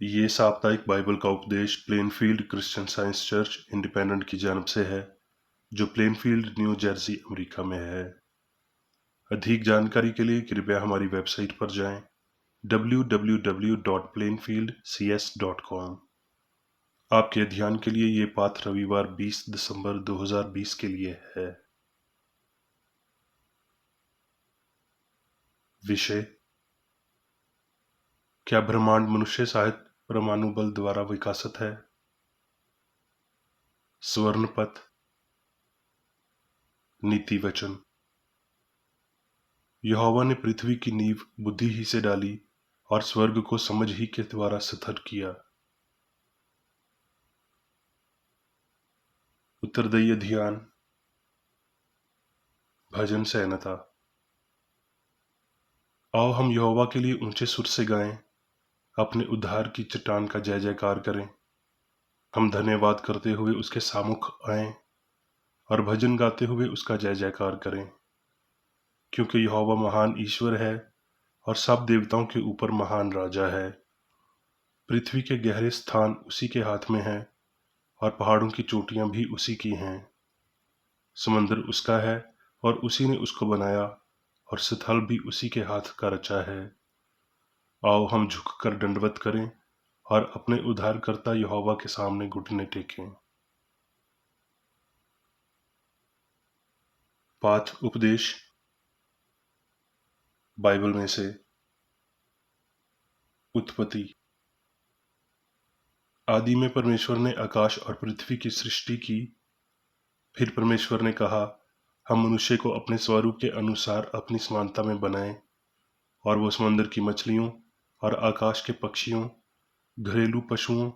ये साप्ताहिक बाइबल का उपदेश Plainfield Christian science church independent की जानब से है, जो प्लेनफील्ड, न्यू जर्सी, अमेरिका में है। अधिक जानकारी के लिए कृपया हमारी वेबसाइट पर जाएं www.plainfieldcs.com। आपके ध्यान के लिए ये पाठ रविवार 20 दिसंबर 2020 के लिए है। विषय: क्या ब्रह्मांड मनुष्य सहायक परमाणु बल द्वारा विकसित है? स्वर्ण पथ, नीति वचन। यहोवा ने पृथ्वी की नींव बुद्धि ही से डाली और स्वर्ग को समझ ही के द्वारा स्थिर किया। उत्तरदायी ध्यान। भजन सहनता। आओ हम यहोवा के लिए ऊंचे सुर से गाएं, अपने उद्धार की चट्टान का जय जयकार करें। हम धन्यवाद करते हुए उसके सामुख आएं और भजन गाते हुए उसका जय जयकार करें, क्योंकि यहोवा महान ईश्वर है और सब देवताओं के ऊपर महान राजा है। पृथ्वी के गहरे स्थान उसी के हाथ में हैं और पहाड़ों की चोटियां भी उसी की हैं। समुद्र उसका है और उसी ने उसको बनाया, और स्थल भी उसी के हाथ का रचा है। आओ हम झुककर दंडवत करें और अपने उद्धारकर्ता यहोवा के सामने घुटने टेकें। पाठ उपदेश बाइबल में से। उत्पत्ति। आदि में परमेश्वर ने आकाश और पृथ्वी की सृष्टि की। फिर परमेश्वर ने कहा, हम मनुष्य को अपने स्वरूप के अनुसार अपनी समानता में बनाएं, और वो समुद्र की मछलियों और आकाश के पक्षियों, घरेलू पशुओं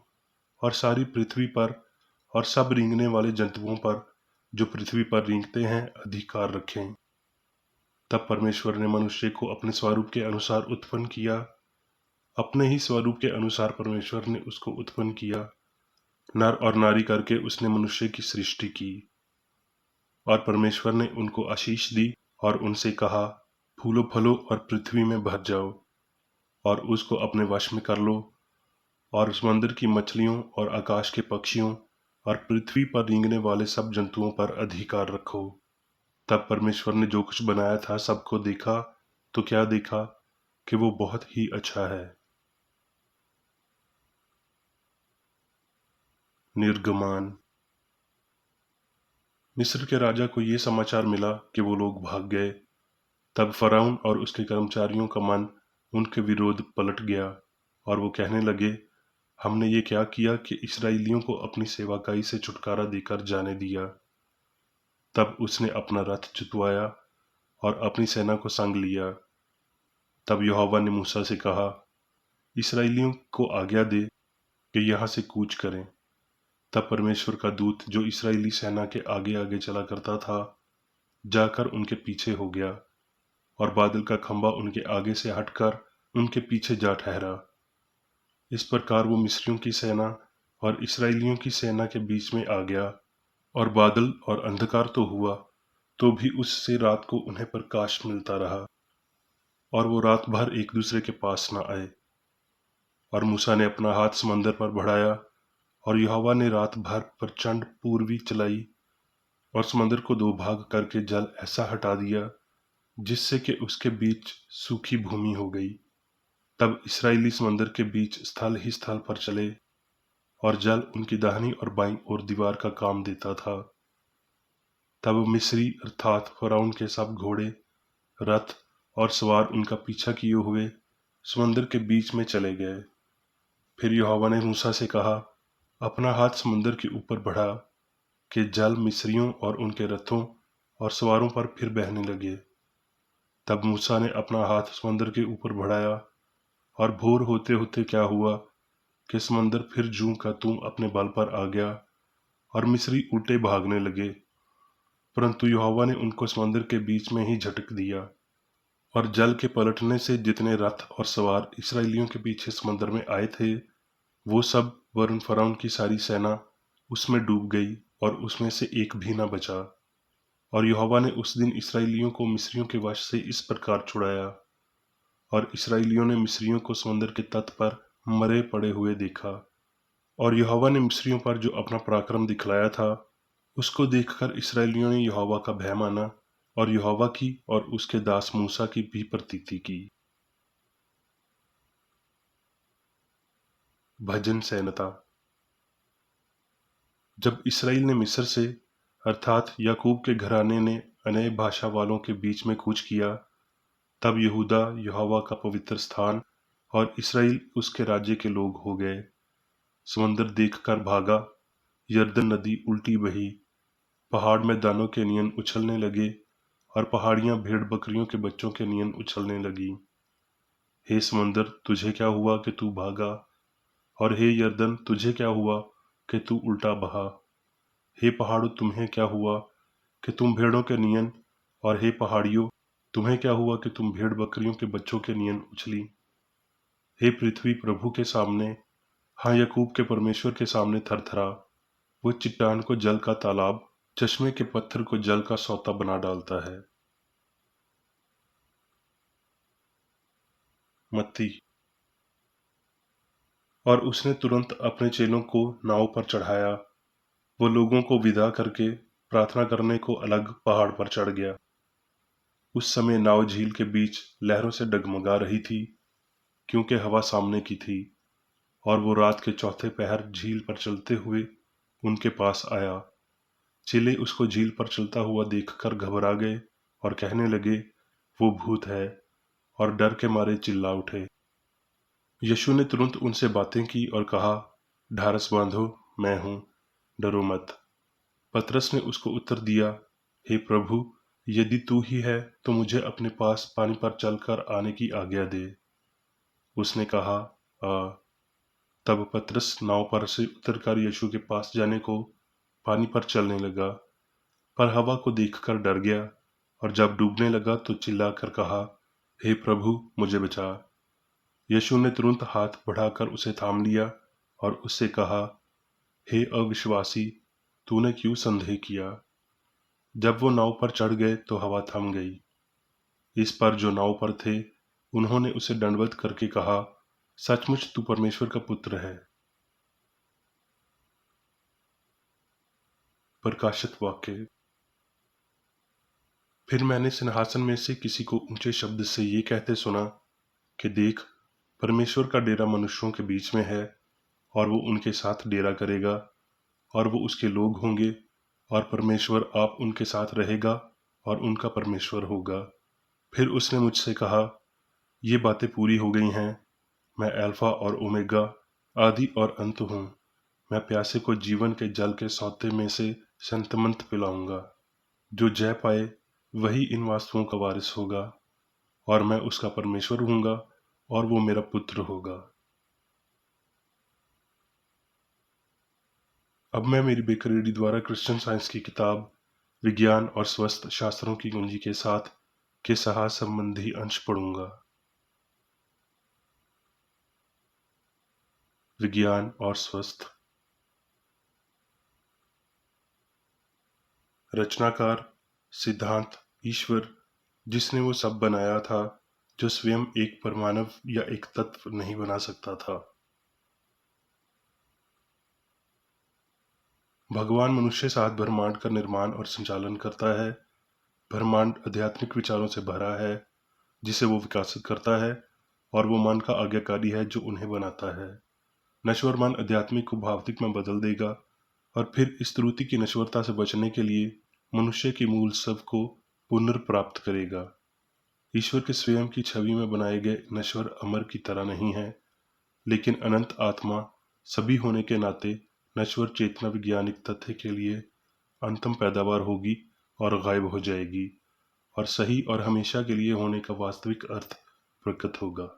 और सारी पृथ्वी पर और सब रेंगने वाले जंतुओं पर जो पृथ्वी पर रेंगते हैं अधिकार रखें। तब परमेश्वर ने मनुष्य को अपने स्वरूप के अनुसार उत्पन्न किया। अपने ही स्वरूप के अनुसार परमेश्वर ने उसको उत्पन्न किया, नर और नारी करके उसने मनुष्य की सृष्टि की। और परमेश्वर ने उनको आशीष दी और उनसे कहा, फूलो फलो और पृथ्वी में भर जाओ और उसको अपने वश में कर लो, और समुद्र की मछलियों और आकाश के पक्षियों और पृथ्वी पर रेंगने वाले सब जंतुओं पर अधिकार रखो। तब परमेश्वर ने जो कुछ बनाया था सबको देखा, तो क्या देखा कि वो बहुत ही अच्छा है। निर्गमान। मिस्र के राजा को ये समाचार मिला कि वो लोग भाग गए। तब फराउन और उसके कर्मचारियों का मन उनके विरोध पलट गया, और वो कहने लगे, हमने ये क्या किया कि इस्राएलियों को अपनी सेवकाई से छुटकारा देकर जाने दिया। तब उसने अपना रथ जुतवाया और अपनी सेना को संग लिया। तब यहोवा ने मूसा से कहा, इस्राएलियों को आज्ञा दे कि यहाँ से कूच करें। तब परमेश्वर का दूत जो इस्राएली सेना के आगे आगे चला करता था, जाकर उनके पीछे हो गया, और बादल का खंभा उनके आगे से हटकर उनके पीछे जा ठहरा। इस प्रकार वो मिस्रियों की सेना और इस्राएलियों की सेना के बीच में आ गया, और बादल और अंधकार तो हुआ, तो भी उससे रात को उन्हें प्रकाश मिलता रहा, और वो रात भर एक दूसरे के पास न आए। और मूसा ने अपना हाथ समंदर पर बढ़ाया, और यहोवा ने रात भर प्रचंड पूर्वी चलाई और समंदर को दो भाग करके जल ऐसा हटा दिया जिससे कि उसके बीच सूखी भूमि हो गई। तब इस्राएली समंदर के बीच स्थल ही स्थल पर चले, और जल उनकी दाहिनी और बाईं ओर दीवार का काम देता था। तब मिस्री अर्थात फराउन के सब घोड़े, रथ और सवार उनका पीछा किए हुए समंदर के बीच में चले गए। फिर यहोवा ने मूसा से कहा, अपना हाथ समुद्र के ऊपर बढ़ा कि जल मिस्रियों और उनके रथों और सवारों पर फिर बहने लगे। तब मूसा ने अपना हाथ समुद्र के ऊपर बढ़ाया, और भोर होते होते क्या हुआ कि समंदर फिर जूं का तूं अपने बल पर आ गया, और मिस्री उल्टे भागने लगे। परंतु यहोवा ने उनको समंदर के बीच में ही झटक दिया, और जल के पलटने से जितने रथ और सवार इस्राएलियों के पीछे समंदर में आए थे, वो सब वरन फराउन की सारी सेना उसमें डूब गई, और उसमें से एक भी न बचा। और यहोवा ने उस दिन इस्राएलियों को मिस्रियों के वश से इस प्रकार छुड़ाया, और इस्राएलियों ने मिस्रियों को समंदर के तट पर मरे पड़े हुए देखा। और यहोवा ने मिस्रियों पर जो अपना पराक्रम दिखलाया था, उसको देखकर इस्राएलियों ने यहोवा का भय माना और यहोवा की और उसके दास मूसा की भी प्रतीति की। भजन संहिता। जब इसराइल ने मिस्र से अर्थात याकूब के घराने ने अनय भाषा वालों के बीच में कूच किया, तब यहूदा यहोवा का पवित्र स्थान और इसराइल उसके राज्य के लोग हो गए। समंदर देखकर भागा, यरदन नदी उल्टी बही, पहाड़ में दानों के नियन उछलने लगे और पहाड़ियां भेड़ बकरियों के बच्चों के नियन उछलने लगी। हे समंदर, तुझे क्या हुआ कि तू भागा, और हे यरदन, तुझे क्या हुआ कि तू उल्टा बहा। हे पहाड़ों, तुम्हें क्या हुआ कि तुम भेड़ों के नियन, और हे पहाड़ियों, तुम्हें क्या हुआ कि तुम भेड़ बकरियों के बच्चों के नियन उछली। हे पृथ्वी प्रभु के सामने, हाँ याकूब के परमेश्वर के सामने थरथरा। वो चट्टान को जल का तालाब, चश्मे के पत्थर को जल का सोता बना डालता है। मत्ती। और उसने तुरंत अपने चेलों को नाव पर चढ़ाया। वो लोगों को विदा करके प्रार्थना करने को अलग पहाड़ पर चढ़ गया। उस समय नाव झील के बीच लहरों से डगमगा रही थी, क्योंकि हवा सामने की थी। और वो रात के चौथे पहर झील पर चलते हुए उनके पास आया। चेले उसको झील पर चलता हुआ देखकर घबरा गए और कहने लगे, वो भूत है, और डर के मारे चिल्ला उठे। यीशु ने तुरंत उनसे बातें की और कहा, ढारस बांधो, मैं हूं, डरो मत। पतरस ने उसको उत्तर दिया, हे प्रभु, यदि तू ही है तो मुझे अपने पास पानी पर चलकर आने की आज्ञा दे। उसने कहा, आ। तब पतरस नाव पर से उतरकर यीशु के पास जाने को पानी पर चलने लगा, पर हवा को देखकर डर गया, और जब डूबने लगा तो चिल्लाकर कहा, हे प्रभु, मुझे बचा। यीशु ने तुरंत हाथ बढ़ाकर उसे थाम लिया और उससे कहा, हे अविश्वासी, तूने क्यों संदेह किया। जब वो नाव पर चढ़ गए तो हवा थम गई। इस पर जो नाव पर थे उन्होंने उसे दंडवत करके कहा, सचमुच तू परमेश्वर का पुत्र है। प्रकाशित वाक्य। फिर मैंने सिंहासन में से किसी को ऊंचे शब्द से ये कहते सुना कि देख, परमेश्वर का डेरा मनुष्यों के बीच में है, और वो उनके साथ डेरा करेगा, और वो उसके लोग होंगे, और परमेश्वर आप उनके साथ रहेगा और उनका परमेश्वर होगा। फिर उसने मुझसे कहा, ये बातें पूरी हो गई हैं। मैं अल्फा और ओमेगा, आदि और अंत हूँ। मैं प्यासे को जीवन के जल के सौते में से संतमंत पिलाऊंगा। जो जय पाए वही इन वास्तुओं का वारिस होगा, और मैं उसका परमेश्वर हूँगा और वो मेरा पुत्र होगा। अब मैं मेरी बेकर रेड्डी द्वारा क्रिश्चियन साइंस की किताब विज्ञान और स्वस्थ शास्त्रों की कुंजी के साथ के सहा संबंधी अंश पढ़ूंगा। विज्ञान और स्वस्थ। रचनाकार, सिद्धांत, ईश्वर, जिसने वो सब बनाया था जो स्वयं एक परमाणु या एक तत्व नहीं बना सकता था। भगवान मनुष्य साथ ब्रह्मांड का निर्माण और संचालन करता है। ब्रह्मांड आध्यात्मिक विचारों से भरा है, जिसे वो विकसित करता है, और वो मन का आज्ञाकारी है जो उन्हें बनाता है। नश्वर मन आध्यात्मिक को भौतिक में बदल देगा, और फिर इस त्रुटि की नश्वरता से बचने के लिए मनुष्य की मूल सब को पुनर्प्राप्त करेगा। ईश्वर के स्वयं की छवि में बनाए गए नश्वर अमर की तरह नहीं है, लेकिन अनंत आत्मा सभी होने के नाते नश्वर चेतना वैज्ञानिक तथ्य के लिए अंतम पैदावार होगी और गायब हो जाएगी, और सही और हमेशा के लिए होने का वास्तविक अर्थ प्रकट होगा।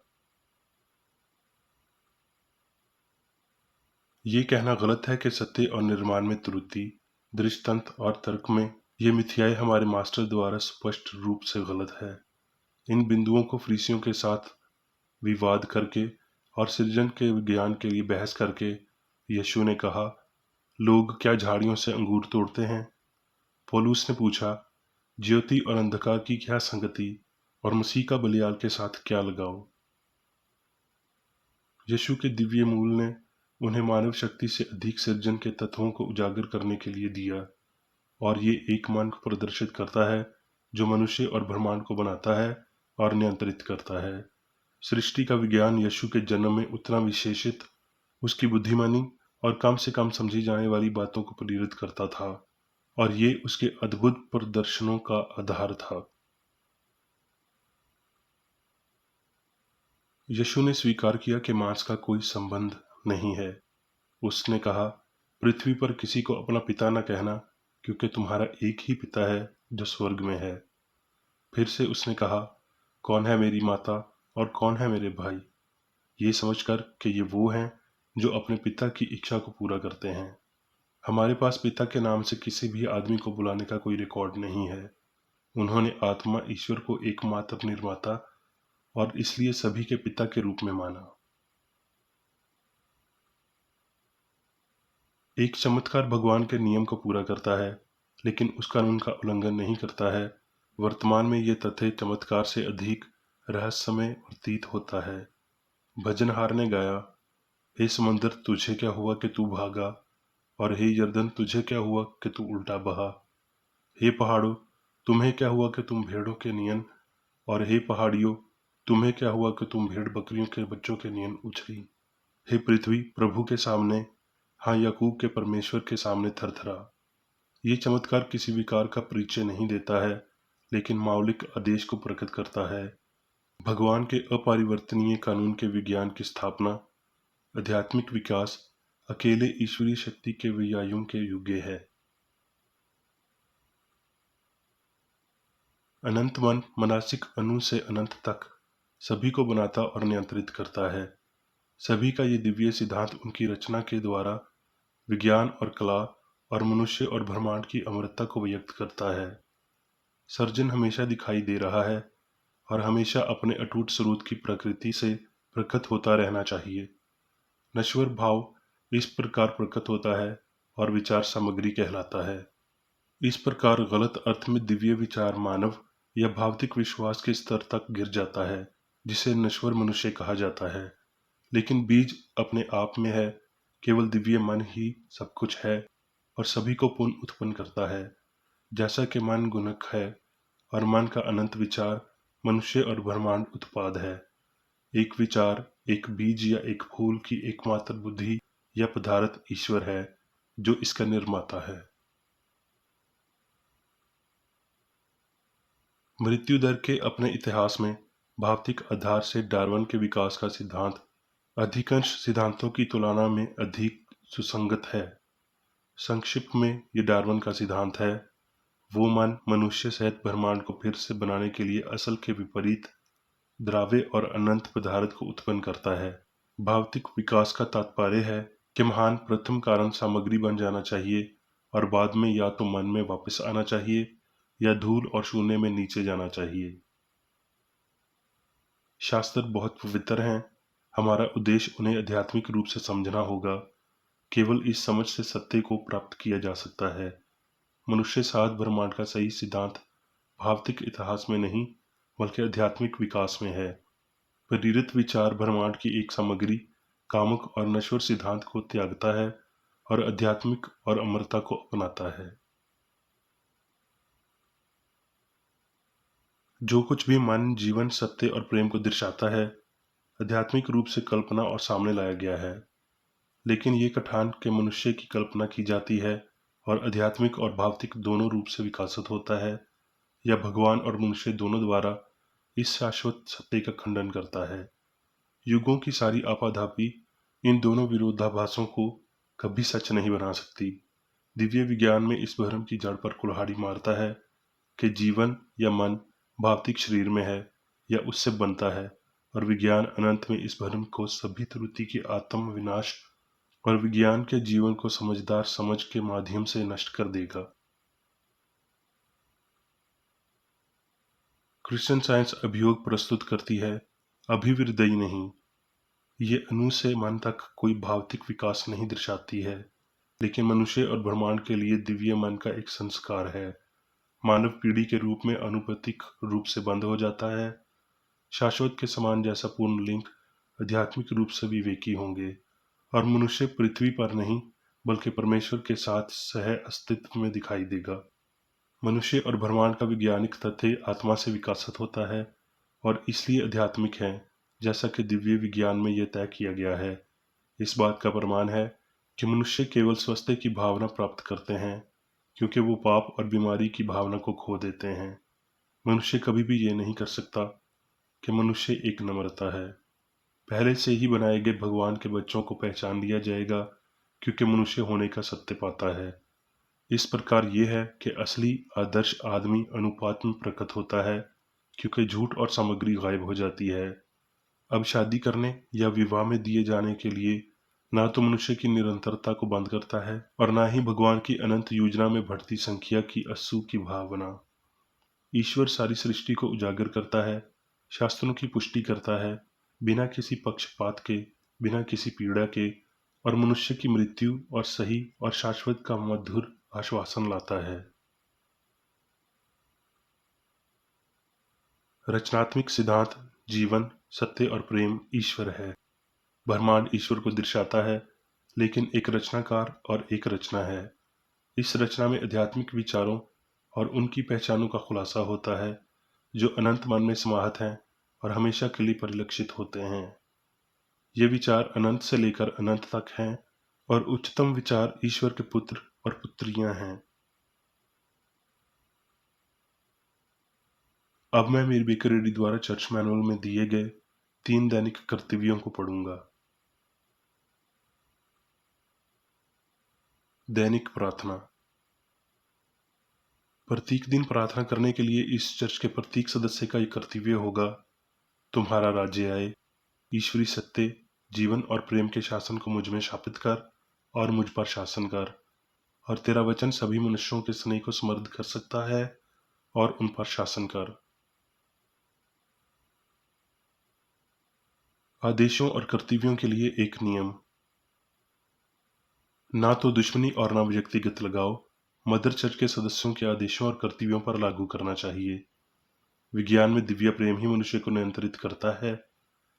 ये कहना गलत है कि सत्य और निर्माण में त्रुटि, दृष्टांत और तर्क में ये मिथ्याएं हमारे मास्टर द्वारा स्पष्ट रूप से गलत है। इन बिंदुओं को फरीसियों के साथ विवाद करके और सृजन के विज्ञान के लिए बहस करके यीशु ने कहा, लोग क्या झाड़ियों से अंगूर तोड़ते हैं। पौलुस ने पूछा, ज्योति और अंधकार की क्या संगति, और मसीह का बलियाल के साथ क्या लगाव। यीशु के दिव्य मूल ने उन्हें मानव शक्ति से अधिक सृजन के तत्वों को उजागर करने के लिए दिया, और ये एक मन को प्रदर्शित करता है जो मनुष्य और ब्रह्मांड को बनाता है और नियंत्रित करता है। सृष्टि का विज्ञान यीशु के जन्म में उतना विशेषित, उसकी बुद्धिमानी और कम से कम समझी जाने वाली बातों को प्रेरित करता था, और ये उसके अद्भुत प्रदर्शनों का आधार था। यीशु ने स्वीकार किया कि मांस का कोई संबंध नहीं है। उसने कहा, पृथ्वी पर किसी को अपना पिता न कहना, क्योंकि तुम्हारा एक ही पिता है जो स्वर्ग में है। फिर से उसने कहा, कौन है मेरी माता और कौन है मेरे भाई, ये समझकर कि ये वो हैं जो अपने पिता की इच्छा को पूरा करते हैं। हमारे पास पिता के नाम से किसी भी आदमी को बुलाने का कोई रिकॉर्ड नहीं है। उन्होंने आत्मा ईश्वर को एकमात्र निर्माता और इसलिए सभी के पिता के रूप में माना। एक चमत्कार भगवान के नियम को पूरा करता है, लेकिन उस कानून का उल्लंघन नहीं करता है। वर्तमान में ये तथ्य चमत्कार से अधिक रहस्यमय प्रतीत होता है। भजनहार ने गाया, हे समंदर तुझे क्या हुआ कि तू भागा, और हे यरदन तुझे क्या हुआ कि तू उल्टा बहा। हे पहाड़ों तुम्हें क्या हुआ कि तुम भेड़ों के नियन, और हे पहाड़ियों तुम्हें क्या हुआ कि तुम भेड़ बकरियों के बच्चों के नियन उछली। हे पृथ्वी प्रभु के सामने, हाँ याकूब के परमेश्वर के सामने थरथरा। ये चमत्कार किसी विकार का परिचय नहीं देता है, लेकिन मौलिक आदेश को प्रकट करता है। भगवान के अपरिवर्तनीय कानून के विज्ञान की स्थापना, आध्यात्मिक विकास अकेले ईश्वरीय शक्ति के व्यायाम के योग्य है। अनंत मन मनासिक अणु से अनंत तक सभी को बनाता और नियंत्रित करता है। सभी का ये दिव्य सिद्धांत उनकी रचना के द्वारा विज्ञान और कला और मनुष्य और ब्रह्मांड की अमरता को व्यक्त करता है। सर्जन हमेशा दिखाई दे रहा है और हमेशा अपने अटूट स्रोत की प्रकृति से प्रकट होता रहना चाहिए। नश्वर भाव इस प्रकार प्रकट होता है और विचार सामग्री कहलाता है। इस प्रकार गलत अर्थ में दिव्य विचार मानव या भौतिक विश्वास के स्तर तक गिर जाता है, जिसे नश्वर मनुष्य कहा जाता है। लेकिन बीज अपने आप में है, केवल दिव्य मन ही सब कुछ है और सभी को पुनः उत्पन्न करता है। जैसा कि मन गुणक है और मन का अनंत विचार मनुष्य और ब्रह्मांड उत्पाद है। एक विचार, एक बीज या एक फूल की एकमात्र बुद्धि या पदार्थ ईश्वर है, जो इसका निर्माता है। मृत्यु दर के अपने इतिहास में भौतिक आधार से डार्विन के विकास का सिद्धांत अधिकांश सिद्धांतों की तुलना में अधिक सुसंगत है। संक्षिप्त में ये डार्विन का सिद्धांत है, वो मन मनुष्य सहित ब्रह्मांड को फिर से बनाने के लिए असल के विपरीत द्राव्य और अनंत पदार्थ को उत्पन्न करता है। भौतिक विकास का तात्पर्य है कि महान प्रथम कारण सामग्री बन जाना चाहिए और बाद में या तो मन में वापस आना चाहिए या धूल और शून्य में नीचे जाना चाहिए। शास्त्र बहुत पवित्र हैं। हमारा उद्देश्य उन्हें आध्यात्मिक रूप से समझना होगा। केवल इस समझ से सत्य को प्राप्त किया जा सकता है। मनुष्य साथ ब्रह्मांड का सही सिद्धांत भौतिक इतिहास में नहीं, बल्कि आध्यात्मिक विकास में है। प्रेरित विचार ब्रह्मांड की एक सामग्री कामुक और नश्वर सिद्धांत को त्यागता है और आध्यात्मिक और अमरता को अपनाता है। जो कुछ भी मन, जीवन, सत्य और प्रेम को दर्शाता है, आध्यात्मिक रूप से कल्पना और सामने लाया गया है। लेकिन ये कथान के मनुष्य की कल्पना की जाती है और आध्यात्मिक और भौतिक दोनों रूप से विकसित होता है, या भगवान और मनुष्य दोनों द्वारा इस शाश्वत सत्य का खंडन करता है। युगों की सारी आपाधापी इन दोनों विरोधाभासों को कभी सच नहीं बना सकती। दिव्य विज्ञान में इस भ्रम की जड़ पर कुल्हाड़ी मारता है कि जीवन या मन भौतिक शरीर में है या उससे बनता है, और विज्ञान अनंत में इस भ्रम को सभी त्रुटि की आत्म विनाश और विज्ञान के जीवन को समझदार समझ के माध्यम से नष्ट कर देगा। क्रिश्चियन साइंस अभियोग प्रस्तुत करती है, अभिवृद्धि नहीं। ये अणु से मन तक कोई भौतिक विकास नहीं दर्शाती है, लेकिन मनुष्य और ब्रह्मांड के लिए दिव्य मन का एक संस्कार है। मानव पीढ़ी के रूप में अनुपातिक रूप से बंद हो जाता है। शाश्वत के समान जैसा पूर्ण लिंग आध्यात्मिक रूप से विवेकी होंगे और मनुष्य पृथ्वी पर नहीं बल्कि परमेश्वर के साथ सह अस्तित्व में दिखाई देगा। मनुष्य और ब्रह्मांड का वैज्ञानिक तथ्य आत्मा से विकसित होता है और इसलिए आध्यात्मिक है, जैसा कि दिव्य विज्ञान में यह तय किया गया है। इस बात का प्रमाण है कि मनुष्य केवल स्वस्थ की भावना प्राप्त करते हैं क्योंकि वो पाप और बीमारी की भावना को खो देते हैं। मनुष्य कभी भी ये नहीं कर सकता कि मनुष्य एक नम्रता है। पहले से ही बनाए गए भगवान के बच्चों को पहचान लिया जाएगा क्योंकि मनुष्य होने का सत्य पाता है। इस प्रकार ये है कि असली आदर्श आदमी अनुपात में प्रकट होता है क्योंकि झूठ और सामग्री गायब हो जाती है। अब शादी करने या विवाह में दिए जाने के लिए ना तो मनुष्य की निरंतरता को बंद करता है और ना ही भगवान की अनंत योजना में बढ़ती संख्या की अस्सू की भावना। ईश्वर सारी सृष्टि को उजागर करता है, शास्त्रों की पुष्टि करता है, बिना किसी पक्षपात के, बिना किसी पीड़ा के, और मनुष्य की मृत्यु और सही और शाश्वत का मधुर आश्वासन लाता है। रचनात्मक सिद्धांत, जीवन, सत्य और प्रेम ईश्वर है। ब्रह्मांड ईश्वर को दर्शाता है, लेकिन एक रचनाकार और एक रचना है। इस रचना में आध्यात्मिक विचारों और उनकी पहचानों का खुलासा होता है जो अनंत मन में समाहित हैं और हमेशा के लिए परिलक्षित होते हैं। ये विचार अनंत से लेकर अनंत तक हैं और उच्चतम विचार ईश्वर के पुत्र और पुत्रियां हैं। अब मैं मीर बेकर रेड्डी द्वारा चर्च मैनुअल में दिए गए 3 दैनिक कर्तव्यों को पढ़ूंगा। दैनिक प्रार्थना। प्रत्येक दिन प्रार्थना करने के लिए इस चर्च के प्रत्येक सदस्य का ये कर्तव्य होगा: तुम्हारा राज्य आए, ईश्वरी सत्य, जीवन और प्रेम के शासन को मुझ में स्थापित कर और मुझ पर शासन कर, और तेरा वचन सभी मनुष्यों के स्नेह को समृद्ध कर सकता है और उन पर शासन कर। आदेशों और कर्तव्यों के लिए एक नियम: ना तो दुश्मनी और ना व्यक्तिगत लगाव मदर चर्च के सदस्यों के आदेशों और कर्तव्यों पर लागू करना चाहिए। विज्ञान में दिव्य प्रेम ही मनुष्य को नियंत्रित करता है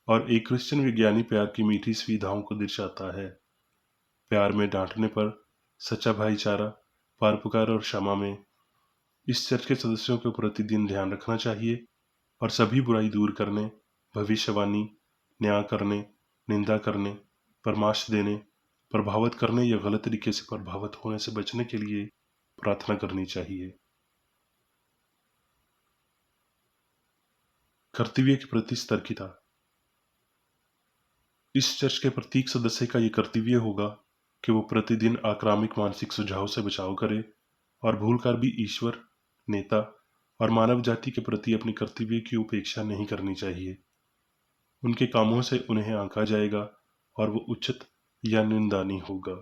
और एक क्रिश्चियन विज्ञानी प्यार की मीठी सुविधाओं को दर्शाता है। प्यार में डांटने पर, सच्चा भाईचारा, परोपकार और क्षमा में। इस चर्च के सदस्यों को प्रतिदिन ध्यान रखना चाहिए और सभी बुराई दूर करने, भविष्यवाणी, न्याय करने, निंदा करने, परामर्श देने, प्रभावित करने या गलत तरीके से प्रभावित होने से बचने के लिए प्रार्थना करनी चाहिए। कर्तव्य के प्रति सतर्कता। इस चर्च के प्रत्येक सदस्य का ये कर्तव्य होगा कि वो प्रतिदिन आक्रामक मानसिक सुझाव से बचाव करे और भूलकर भी ईश्वर, नेता और मानव जाति के प्रति अपने कर्तव्य की उपेक्षा नहीं करनी चाहिए। उनके कामों से उन्हें आंका जाएगा और वो उचित या निंदनीय होगा।